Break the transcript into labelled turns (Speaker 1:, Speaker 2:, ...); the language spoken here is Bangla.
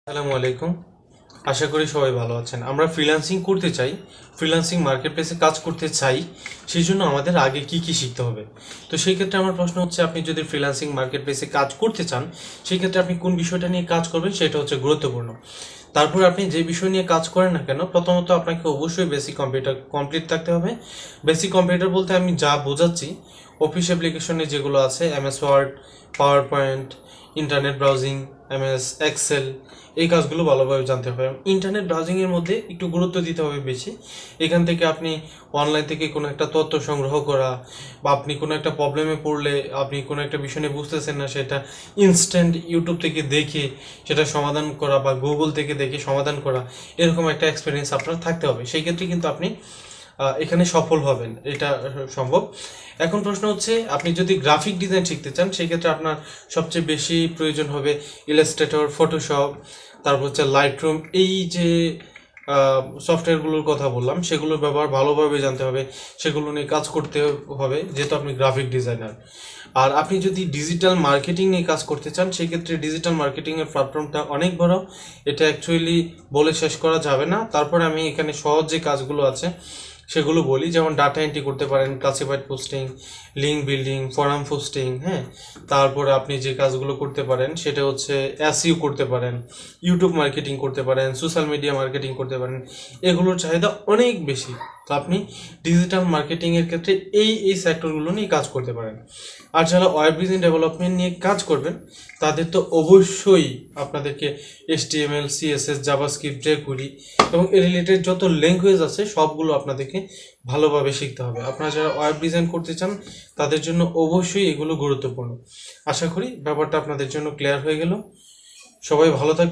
Speaker 1: আসসালামু আলাইকুম। আশা করি সবাই ভালো আছেন। আমরা ফ্রিল্যান্সিং করতে চাই, ফ্রিল্যান্সিং মার্কেটপ্লেসে কাজ করতে চাই, সেই জন্য আমাদের আগে কি কি শিখতে হবে। তো সেই ক্ষেত্রে আমার প্রশ্ন হচ্ছে, আপনি যদি ফ্রিল্যান্সিং মার্কেটপ্লেসে কাজ করতে চান, সেই ক্ষেত্রে আপনি কোন বিষয়টা নিয়ে কাজ করবেন সেটা হচ্ছে গুরুত্বপূর্ণ। তারপর আপনি যে বিষয় নিয়ে কাজ করেন না কেন, প্রথমত আপনাকে অবশ্যই বেসিক কম্পিউটার কমপ্লিট থাকতে হবে। বেসিক কম্পিউটার বলতে আমি যা বোঝাচ্ছি, অফিস অ্যাপ্লিকেশনে যেগুলো আছে, MS Word, PowerPoint, internet browsing, MS Excel, এই কাজগুলো ভালোভাবে জানতে হবে। ইন্টারনেট ব্রাউজিংয়ের মধ্যে একটু গুরুত্ব দিতে হবে বেশি। এখান থেকে আপনি অনলাইন থেকে কোনো একটা তথ্য সংগ্রহ করা, বা আপনি কোনো একটা প্রবলেমে পড়লে আপনি কোনো একটা বিষয় নিয়ে বুঝতেছেন না, সেটা ইনস্ট্যান্ট ইউটিউব থেকে দেখে সেটা সমাধান করা, বা গুগল থেকে দেখে সমাধান করা, এরকম একটা এক্সপিরিয়েন্স আপনার থাকতে হবে। সেই ক্ষেত্রে কিন্তু আপনি এখানে সফল হবেন, এটা সম্ভব। এখন প্রশ্ন হচ্ছে, আপনি যদি গ্রাফিক ডিজাইন শিখতে চান, সেই ক্ষেত্রে আপনার সবচেয়ে বেশি প্রয়োজন হবে ইলাস্ট্রেটর, ফটোশপ, তারপর হচ্ছে লাইটরুম। এই যে সফটওয়্যারগুলোর কথা বললাম, সেগুলোর ব্যবহার ভালোভাবে জানতে হবে, সেগুলো নিয়ে কাজ করতে হবে, যেহেতু আপনি গ্রাফিক ডিজাইনার। আর আপনি যদি ডিজিটাল মার্কেটিং নিয়ে কাজ করতে চান, সেই ক্ষেত্রে ডিজিটাল মার্কেটিংয়ের প্ল্যাটফর্মটা অনেক বড়, এটা অ্যাকচুয়ালি বলে শেষ করা যাবে না। তারপরে আমি এখানে সহজ যে কাজগুলো আছে সেগুলো বলি, যেমন ডাটা এন্ট্রি করতে পারেন, classified posting, link building, forum posting, হ্যাঁ। তারপরে আপনি যে কাজগুলো করতে পারেন সেটা হচ্ছে এসইও করতে পারেন, ইউটিউব মার্কেটিং করতে পারেন, সোশ্যাল মিডিয়া মার্কেটিং করতে পারেন। এগুলোর চাহিদা অনেক বেশি। তো আপনি ডিজিটাল মার্কেটিংয়ের ক্ষেত্রে এই সেক্টরগুলো নিয়ে কাজ করতে পারেন। আর যারা ওয়েব ডিজাইন ডেভেলপমেন্ট নিয়ে কাজ করবেন, তাদের তো অবশ্যই আপনাদেরকে HTML, CSS, জাভাস্ক্রিপ্ট, jQuery এবং এর রিলেটেড যত ল্যাঙ্গুয়েজ আছে সবগুলো আপনাদেরকে ভালোভাবে শিখতে হবে। আপনারা যারা ওয়েব ডিজাইন করতে চান, তাদের জন্য অবশ্যই এগুলো গুরুত্বপূর্ণ। আশা করি ব্যাপারটা আপনাদের জন্য ক্লিয়ার হয়ে গেল। সবাই ভালো থাকবেন।